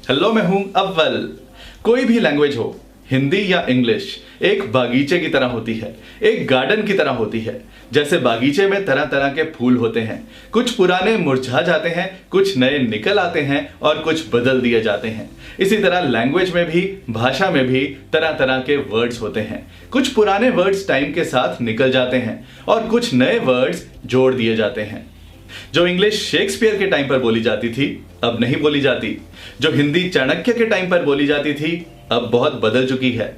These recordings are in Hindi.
हेलो, मैं हूं अव्वल। कोई भी लैंग्वेज हो, हिंदी या इंग्लिश, एक बागीचे की तरह होती है, एक गार्डन की तरह होती है। जैसे बागीचे में तरह तरह के फूल होते हैं, कुछ पुराने मुरझा जाते हैं, कुछ नए निकल आते हैं और कुछ बदल दिए जाते हैं। इसी तरह लैंग्वेज में भी, भाषा में भी तरह तरह के वर्ड्स होते हैं। कुछ पुराने वर्ड्स टाइम के साथ निकल जाते हैं और कुछ नए वर्ड्स जोड़ दिए जाते हैं। जो इंग्लिश शेक्सपियर के टाइम पर बोली जाती थी, अब नहीं बोली जाती। जो हिंदी चाणक्य के टाइम पर बोली जाती थी, अब बहुत बदल चुकी है।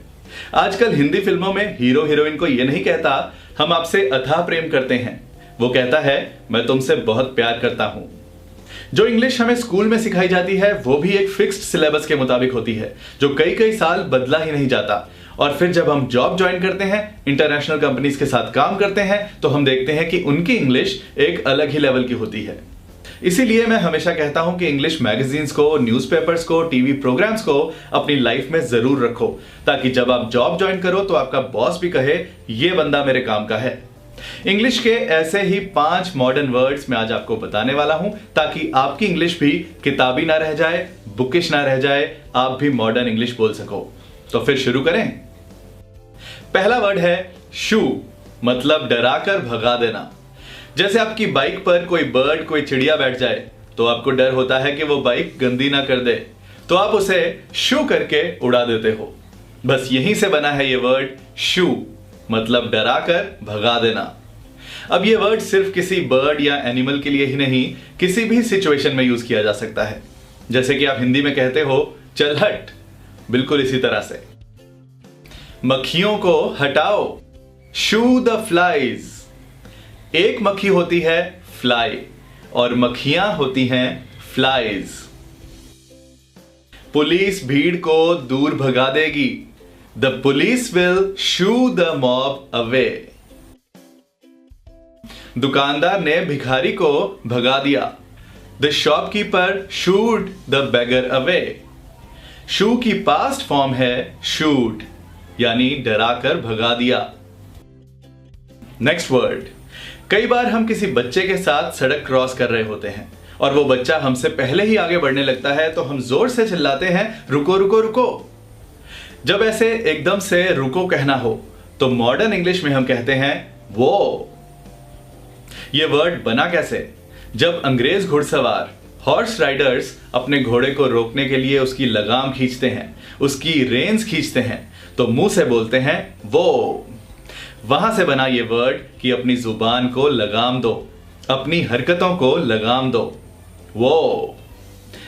आजकल हिंदी फिल्मों में हीरो हीरोइन को यह नहीं कहता हम आपसे अथाह प्रेम करते हैं, वो कहता है मैं तुमसे बहुत प्यार करता हूं। जो इंग्लिश हमें स्कूल में सिखाई जाती है, वो भी एक फिक्स्ड सिलेबस के मुताबिक होती है, जो कई कई साल बदला ही नहीं जाता। और फिर जब हम जॉब ज्वाइन करते हैं, इंटरनेशनल कंपनीज के साथ काम करते हैं, तो हम देखते हैं कि उनकी इंग्लिश एक अलग ही लेवल की होती है। इसीलिए मैं हमेशा कहता हूं कि इंग्लिश मैगजीन्स को, न्यूज़पेपर्स को, टीवी प्रोग्राम्स को अपनी लाइफ में जरूर रखो, ताकि जब आप जॉब ज्वाइन करो तो आपका बॉस भी कहे ये बंदा मेरे काम का है। इंग्लिश के ऐसे ही 5 मॉडर्न वर्ड्स मैं आज आपको बताने वाला हूं, ताकि आपकी इंग्लिश भी किताबी ना रह जाए, बुकिश ना रह जाए, आप भी मॉडर्न इंग्लिश बोल सको। तो फिर शुरू करें। पहला वर्ड है शू, मतलब डराकर भगा देना। जैसे आपकी बाइक पर कोई बर्ड, कोई चिड़िया बैठ जाए, तो आपको डर होता है कि वो बाइक गंदी ना कर दे, तो आप उसे शू करके उड़ा देते हो। बस यहीं से बना है ये वर्ड शू, मतलब डराकर भगा देना। अब ये वर्ड सिर्फ किसी बर्ड या एनिमल के लिए ही नहीं, किसी भी सिचुएशन में यूज किया जा सकता है। जैसे कि आप हिंदी में कहते हो चल हट, बिल्कुल इसी तरह से। मक्खियों को हटाओ, शू द फ्लाइज। एक मक्खी होती है फ्लाई और मक्खियां होती हैं फ्लाइज। पुलिस भीड़ को दूर भगा देगी, the police will shoo the mob away. दुकानदार ने भिखारी को भगा दिया, the shopkeeper shooed the beggar away. Shoo की पास्ट फॉर्म है शूड, यानी डराकर भगा दिया। Next word. कई बार हम किसी बच्चे के साथ सड़क क्रॉस कर रहे होते हैं और वो बच्चा हमसे पहले ही आगे बढ़ने लगता है, तो हम जोर से चिल्लाते हैं रुको रुको रुको। जब ऐसे एकदम से रुको कहना हो, तो मॉडर्न इंग्लिश में हम कहते हैं वो। ये वर्ड बना कैसे? जब अंग्रेज घुड़सवार, हॉर्स राइडर्स अपने घोड़े को रोकने के लिए उसकी लगाम खींचते हैं, उसकी रेंस खींचते हैं, तो मुंह से बोलते हैं वो। वहां से बना ये वर्ड कि अपनी जुबान को लगाम दो, अपनी हरकतों को लगाम दो, वो।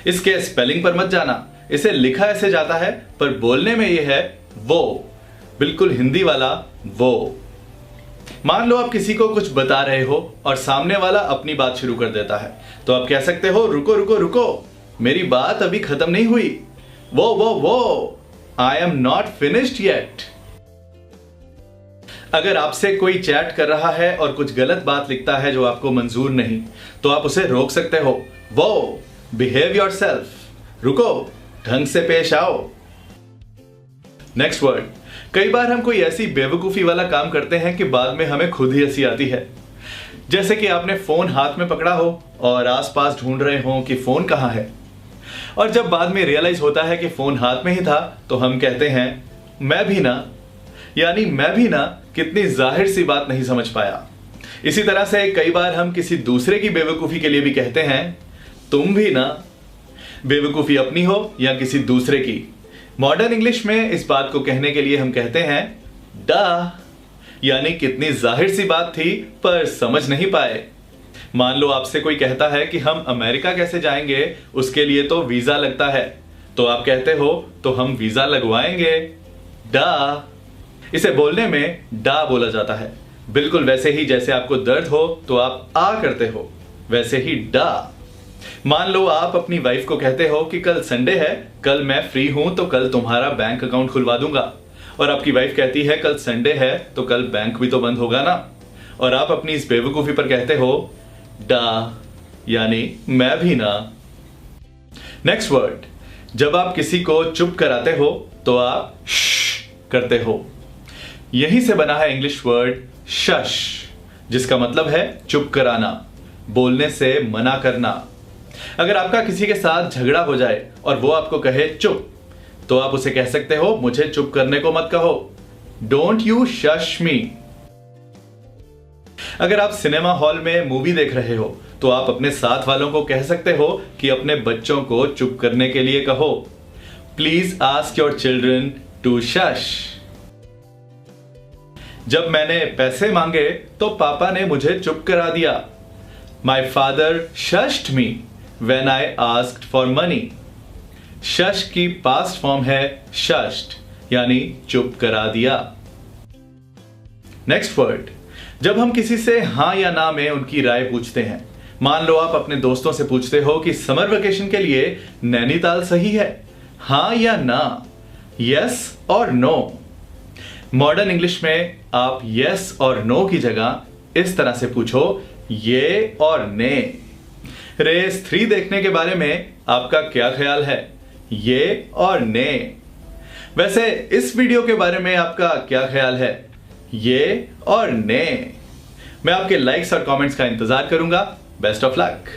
इसके स्पेलिंग पर मत जाना, इसे लिखा ऐसे जाता है पर बोलने में ये है वो, बिल्कुल हिंदी वाला वो। मान लो आप किसी को कुछ बता रहे हो और सामने वाला अपनी बात शुरू कर देता है, तो आप कह सकते हो रुको रुको रुको, मेरी बात अभी खत्म नहीं हुई। वो, I am not finished yet. अगर आपसे कोई चैट कर रहा है और कुछ गलत बात लिखता है जो आपको मंजूर नहीं, तो आप उसे रोक सकते हो, वो, बिहेव योरसेल्फ, रुको, ढंग से पेश आओ। Next word. कई बार हम कोई ऐसी बेवकूफी वाला काम करते हैं कि बाद में हमें खुद ही हंसी आती है। जैसे कि आपने फोन हाथ में पकड़ा हो और आसपास ढूंढ रहे हो कि फोन कहां है, और जब बाद में रियलाइज होता है कि फोन हाथ में ही था, तो हम कहते हैं मैं भी ना, यानी मैं भी ना कितनी जाहिर सी बात नहीं समझ पाया। इसी तरह से कई बार हम किसी दूसरे की बेवकूफी के लिए भी कहते हैं तुम भी ना, बेवकूफी अपनी हो या किसी दूसरे की। मॉडर्न इंग्लिश में इस बात को कहने के लिए हम कहते हैं डा, यानी कितनी जाहिर सी बात थी पर समझ नहीं पाए। मान लो आपसे कोई कहता है कि हम अमेरिका कैसे जाएंगे, उसके लिए तो वीजा लगता है, तो आप कहते हो तो हम वीजा लगवाएंगे, डा। इसे बोलने में डा बोला जाता है, बिल्कुल वैसे ही जैसे आपको दर्द हो तो आप आ करते हो, वैसे ही डा। मान लो आप अपनी वाइफ को कहते हो कि कल संडे है, कल मैं फ्री हूं तो कल तुम्हारा बैंक अकाउंट खुलवा दूंगा, और आपकी वाइफ कहती है कल संडे है तो कल बैंक भी तो बंद होगा ना, और आप अपनी इस बेवकूफी पर कहते हो डा, यानी मैं भी ना। Next word. जब आप किसी को चुप कराते हो तो आप श्श करते हो। यहीं से बना है इंग्लिश वर्ड शश, जिसका मतलब है चुप कराना, बोलने से मना करना। अगर आपका किसी के साथ झगड़ा हो जाए और वो आपको कहे चुप, तो आप उसे कह सकते हो मुझे चुप करने को मत कहो, डोंट यू शश मी। अगर आप सिनेमा हॉल में मूवी देख रहे हो तो आप अपने साथ वालों को कह सकते हो कि अपने बच्चों को चुप करने के लिए कहो, please ask your children to shush. जब मैंने पैसे मांगे तो पापा ने मुझे चुप करा दिया, my father shushed me when I asked for money. Shush की पास्ट फॉर्म है शश्ड, यानी चुप करा दिया। नेक्स्ट वर्ड, जब हम किसी से हां या ना में उनकी राय पूछते हैं, मान लो आप अपने दोस्तों से पूछते हो कि समर वेकेशन के लिए नैनीताल सही है, हां या ना, यस और नो। मॉडर्न इंग्लिश में आप यस और नो की जगह इस तरह से पूछो, ये और ने। रेस 3 देखने के बारे में आपका क्या ख्याल है, ये और ने? वैसे इस वीडियो के बारे में आपका क्या ख्याल है, ये और ने? मैं आपके लाइक्स और कमेंट्स का इंतजार करूंगा। Best of luck.